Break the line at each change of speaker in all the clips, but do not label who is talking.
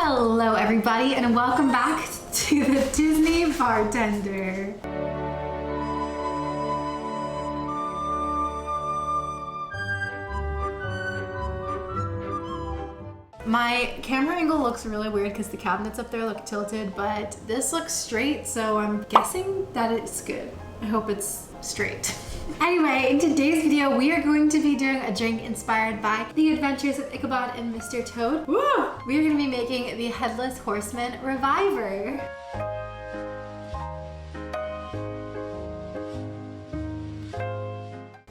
Hello everybody and welcome back to the Disney Bartender. My camera angle looks really weird because the cabinets up there look tilted, but this looks straight, so I'm guessing that it's good. I hope it's straight. Anyway, in today's video, we are going to be doing a drink inspired by the adventures of Ichabod and Mr. Toad. Woo! We are going to be making the Headless Horseman Reviver.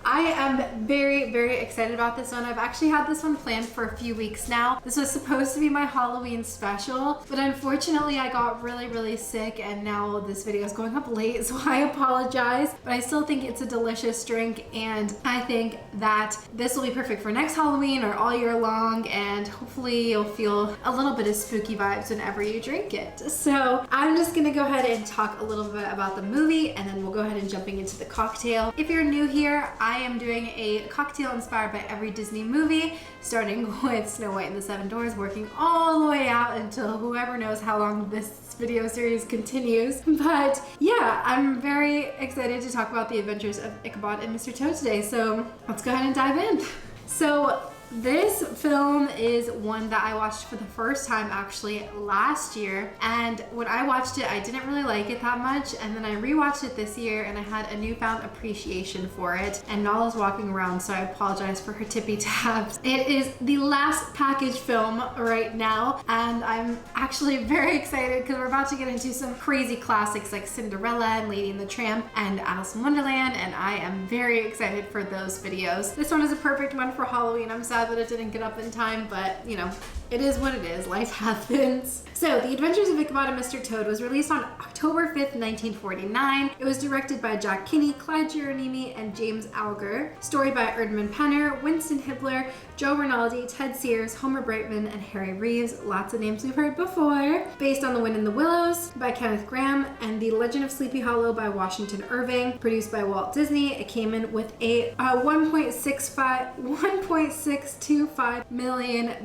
I am very excited about this one. I've actually had this one planned for a few weeks now. This was supposed to be my Halloween special, but unfortunately I got really sick and now this video is going up late, so I apologize. But I still think it's a delicious drink and I think that this will be perfect for next Halloween or all year long, and hopefully you'll feel a little bit of spooky vibes whenever you drink it. So I'm just gonna go ahead and talk a little bit about the movie and then we'll go ahead and jumping into the cocktail. If you're new here, I am doing a cocktail inspired by every Disney movie, starting with Snow White and the Seven Dwarfs, working all the way out until whoever knows how long this video series continues. But yeah, I'm very excited to talk about the adventures of Ichabod and Mr. Toad today, so let's go ahead and dive in. So this film is one that I watched for the first time actually last year, and when I watched it I didn't really like it that much, and then I rewatched it this year and I had a newfound appreciation for it, and Nala's walking around so I apologize for her tippy taps. It is the last package film right now and I'm actually very excited because we're about to get into some crazy classics like Cinderella and Lady and the Tramp and Alice in Wonderland, and I am very excited for those videos. This one is a perfect one for Halloween. I'm sad that it didn't get up in time, but you know, it is what it is. Life happens. So, The Adventures of Ichabod and Mr. Toad was released on October 5th, 1949. It was directed by Jack Kinney, Clyde Geronimi, and James Alger. Story by Erdman Penner, Winston Hibler, Joe Rinaldi, Ted Sears, Homer Brightman, and Harry Reeves. Lots of names we've heard before. Based on The Wind in the Willows by Kenneth Grahame and The Legend of Sleepy Hollow by Washington Irving. Produced by Walt Disney. It came in with a $1.625 million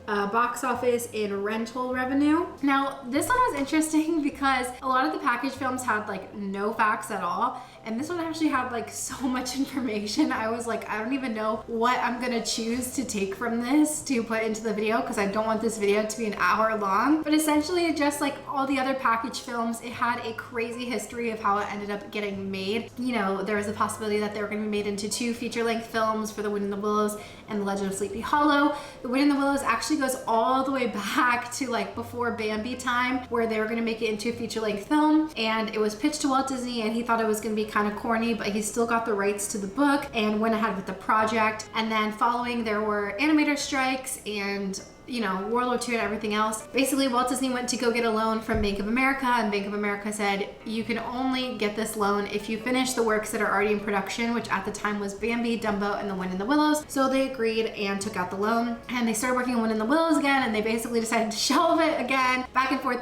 box office in rental revenue. Now, this one was interesting because a lot of the package films had like no facts at all, and this one actually had like so much information. I was like, I don't even know what I'm gonna choose to take from this to put into the video because I don't want this video to be an hour long. But essentially, just like all the other package films, it had a crazy history of how it ended up getting made. You know, there was a possibility that they were gonna be made into 2 feature-length films for The Wind in the Willows and The Legend of Sleepy Hollow. The Wind in the Willows actually goes all the way back to like before Bambi time, where they were gonna make it into a feature-length film, and it was pitched to Walt Disney and he thought it was gonna be kind of corny, but he still got the rights to the book and went ahead with the project. And then following, there were animator strikes and you know, World War II and everything else. Basically, Walt Disney went to go get a loan from Bank of America, and Bank of America said, you can only get this loan if you finish the works that are already in production, which at the time was Bambi, Dumbo, and The Wind in the Willows. So they agreed and took out the loan, and they started working on Wind in the Willows again, and they basically decided to shelve it again, back and forth.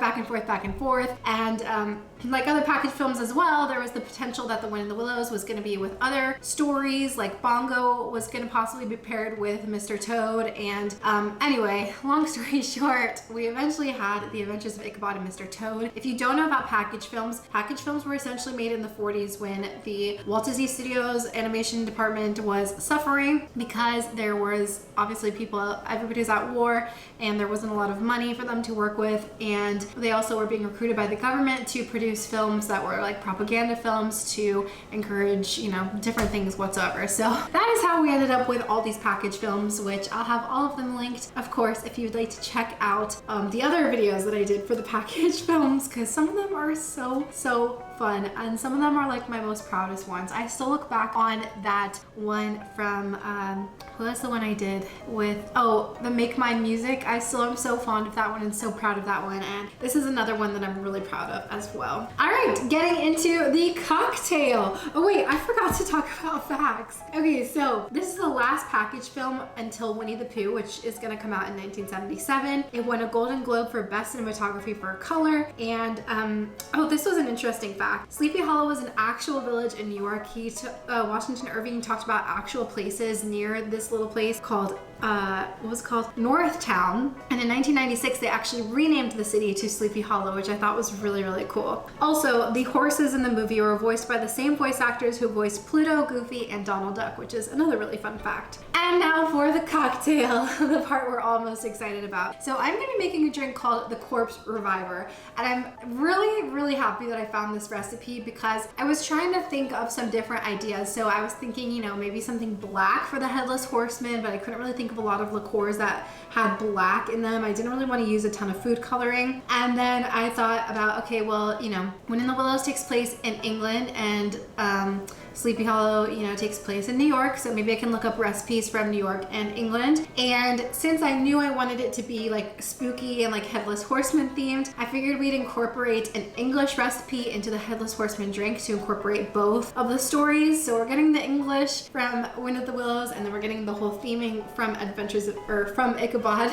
And like other package films as well, there was the potential that The Wind in the Willows was going to be with other stories, like Bongo was going to possibly be paired with Mr. Toad. And anyway, long story short, we eventually had The Adventures of Ichabod and Mr. Toad. If you don't know about package films were essentially made in the 40s when the Walt Disney Studios animation department was suffering because there was obviously everybody was at war and there wasn't a lot of money for them to work with, and they also were being recruited by the government to produce films that were like propaganda films to encourage, you know, different things whatsoever. So that is how we ended up with all these package films, which I'll have all of them linked, of course, if you'd like to check out the other videos that I did for the package films, because some of them are so fun and some of them are like my most proudest ones. I still look back on that one from who was the one I did with the Make Mine Music. I still am so fond of that one and so proud of that one, and this is another one that I'm really proud of as well. All right, getting into the cocktail. Oh wait, I forgot to talk about facts. Okay, so this is the last package film until Winnie the Pooh, which is gonna come out in 1977. It won a Golden Globe for Best Cinematography for Color, and this was an interesting fact. fact. Sleepy Hollow was an actual village in New York. Washington Irving talked about actual places near this little place called what was it called? Northtown. And in 1996, they actually renamed the city to Sleepy Hollow, which I thought was really, really cool. Also, the horses in the movie were voiced by the same voice actors who voiced Pluto, Goofy, and Donald Duck, which is another really fun fact. And now for the cocktail, the part we're all most excited about. So I'm gonna be making a drink called the Corpse Reviver. And I'm really, really happy that I found this recipe because I was trying to think of some different ideas. So I was thinking, you know, maybe something black for the Headless Horseman, but I couldn't really think of a lot of liqueurs that had black in them. I didn't really want to use a ton of food coloring. And then I thought about, okay, well, you know, When in the Willows takes place in England and Sleepy Hollow, you know, takes place in New York. So maybe I can look up recipes from New York and England. And since I knew I wanted it to be like spooky and like Headless Horseman themed, I figured we'd incorporate an English recipe into the Headless Horseman drink to incorporate both of the stories. So we're getting the English from Wind of the Willows, and then we're getting the whole theming from from Ichabod.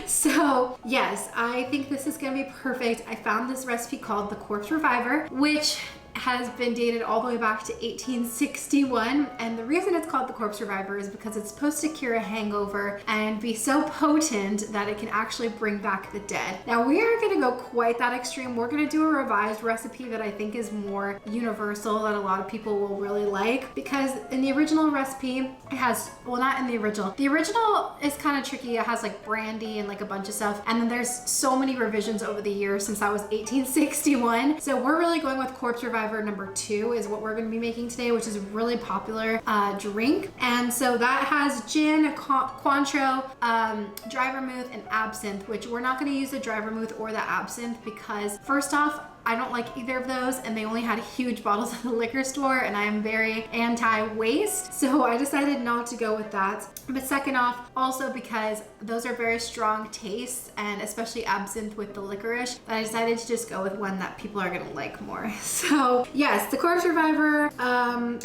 So yes, I think this is gonna be perfect. I found this recipe called the Corpse Reviver, which has been dated all the way back to 1861, and the reason it's called the Corpse Reviver is because it's supposed to cure a hangover and be so potent that it can actually bring back the dead. Now we aren't gonna go quite that extreme. We're gonna do a revised recipe that I think is more universal, that a lot of people will really like, because in the original recipe it has, well, not in the original. The original is kind of tricky. It has like brandy and like a bunch of stuff, and then there's so many revisions over the years since that was 1861. So we're really going with Corpse Reviver number 2 is what we're going to be making today, which is a really popular drink. And so that has gin, Cointreau, dry vermouth, and absinthe, which we're not going to use the dry vermouth or the absinthe because first off, I don't like either of those, and they only had huge bottles at the liquor store, and I am very anti-waste, so I decided not to go with that. But second off, also because those are very strong tastes, and especially absinthe with the licorice, that I decided to just go with one that people are gonna like more. So yes, the Corpse Reviver,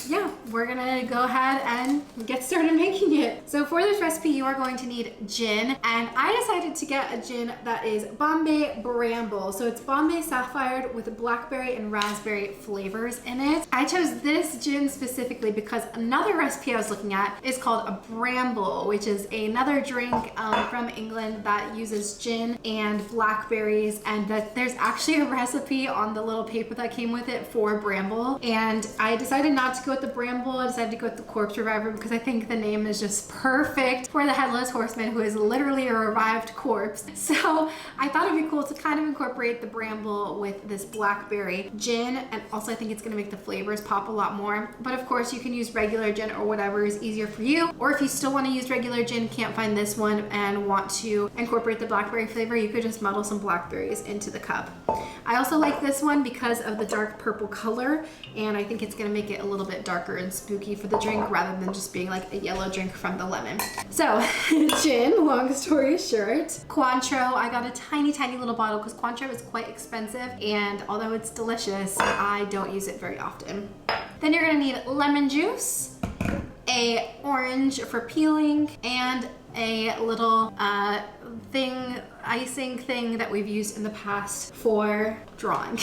yeah, we're gonna go ahead and get started making it. So for this recipe, you are going to need gin, and I decided to get a gin that is Bombay Bramble. So it's Bombay Sapphire with blackberry and raspberry flavors in it. I chose this gin specifically because another recipe I was looking at is called a Bramble, which is another drink from England that uses gin and blackberries, and that there's actually a recipe on the little paper that came with it for Bramble. And I decided not to go with the Bramble. I decided to go with the Corpse Reviver because I think the name is just perfect for the Headless Horseman, who is literally a revived corpse. So I thought it'd be cool to kind of incorporate the Bramble with this blackberry gin, and also I think it's gonna make the flavors pop a lot more. But of course you can use regular gin or whatever is easier for you, or if you still want to use regular gin, can't find this one and want to incorporate the blackberry flavor, you could just muddle some blackberries into the cup. I also like this one because of the dark purple color, and I think it's gonna make it a little bit darker and spooky for the drink rather than just being like a yellow drink from the lemon. So gin, long story short. Cointreau, I got a tiny little bottle because Cointreau is quite expensive, and although it's delicious, I don't use it very often. Then you're gonna need lemon juice, a orange for peeling, and a little icing thing that we've used in the past for drawing.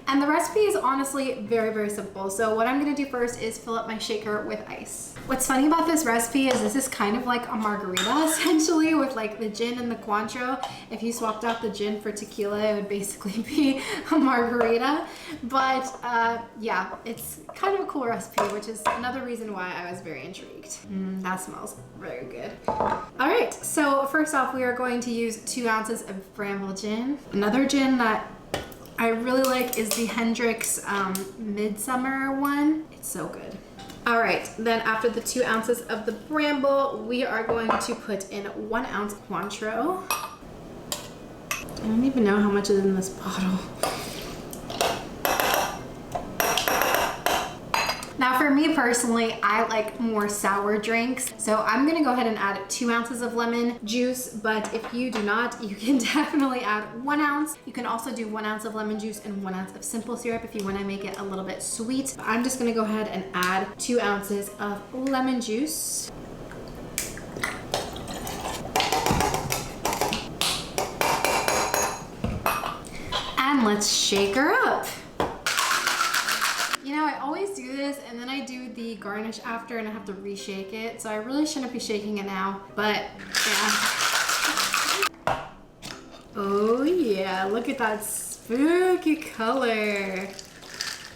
And the recipe is honestly very simple. So what I'm gonna do first is fill up my shaker with ice. What's funny about this recipe is this is kind of like a margarita essentially, with like the gin and the Cointreau. If you swapped out the gin for tequila, it would basically be a margarita. But yeah, it's kind of a cool recipe, which is another reason why I was very intrigued. That smells very good. All right, so first off, we are going to use 2 ounces of Bramble gin. Another gin that I really like is the Hendrick's Midsummer one. It's so good. All right, then after the 2 ounces of the Bramble, we are going to put in 1 ounce Cointreau. I don't even know how much is in this bottle. Now for me personally, I like more sour drinks, so I'm gonna go ahead and add 2 ounces of lemon juice, but if you do not, you can definitely add 1 ounce. You can also do 1 ounce of lemon juice and 1 ounce of simple syrup if you wanna make it a little bit sweet. But I'm just gonna go ahead and add 2 ounces of lemon juice. And let's shake her up. I always do this and then I do the garnish after and I have to reshake it. So I really shouldn't be shaking it now, but yeah. Oh yeah, look at that spooky color.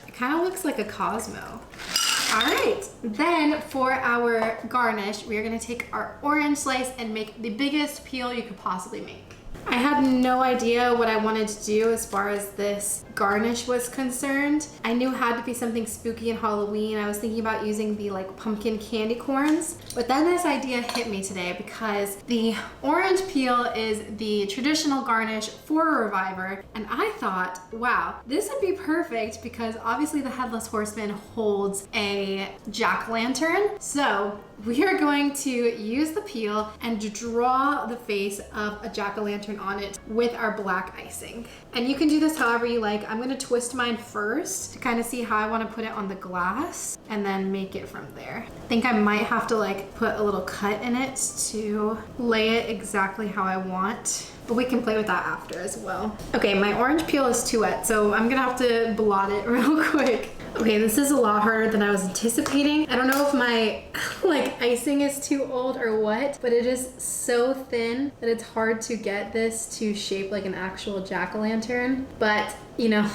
It kind of looks like a Cosmo. All right, then for our garnish, we are gonna take our orange slice and make the biggest peel you could possibly make. I had no idea what I wanted to do as far as this garnish was concerned. I knew it had to be something spooky and Halloween. I was thinking about using the like pumpkin candy corns, but then this idea hit me today because the orange peel is the traditional garnish for a reviver. And I thought, wow, this would be perfect because obviously the Headless Horseman holds a jack-o'-lantern. So we are going to use the peel and draw the face of a jack-o'-lantern on it with our black icing. And you can do this however you like. I'm gonna twist mine first to kind of see how I want to put it on the glass and then make it from there. I think I might have to like put a little cut in it to lay it exactly how I want. But we can play with that after as well. Okay, my orange peel is too wet, so I'm gonna have to blot it real quick. Okay, this is a lot harder than I was anticipating. I don't know if my like icing is too old or what, but it is so thin that it's hard to get this to shape like an actual jack-o'-lantern. But, you know,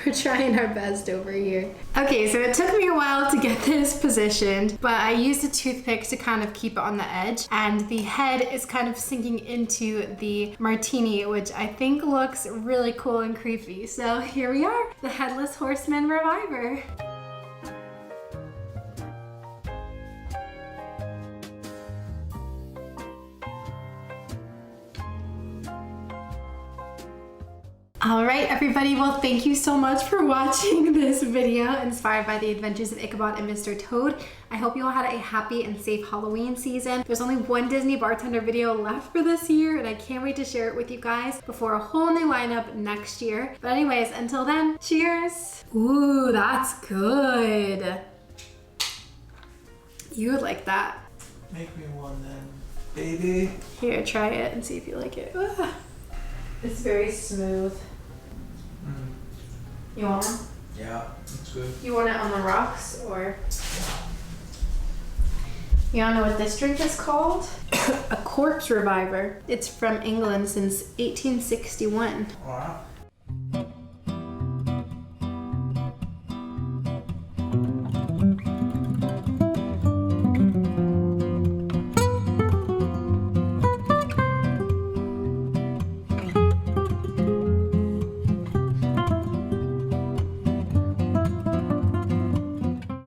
we're trying our best over here. Okay, so it took me a while to get this positioned, but I used a toothpick to kind of keep it on the edge, and the head is kind of sinking into the martini, which I think looks really cool and creepy. So here we are, the Headless Horseman Reviver. All right, everybody. Well, thank you so much for watching this video inspired by the adventures of Ichabod and Mr. Toad. I hope you all had a happy and safe Halloween season. There's only one Disney Bartender video left for this year, and I can't wait to share it with you guys before a whole new lineup next year. But anyways, until then, cheers. Ooh, that's good. You would like that.
Make me one then, baby.
Here, try it and see if you like it. Ah. It's very smooth. You want one?
Yeah, that's good.
You want it on the rocks or? You wanna know what this drink is called? A corpse reviver. It's from England since 1861.
Wow.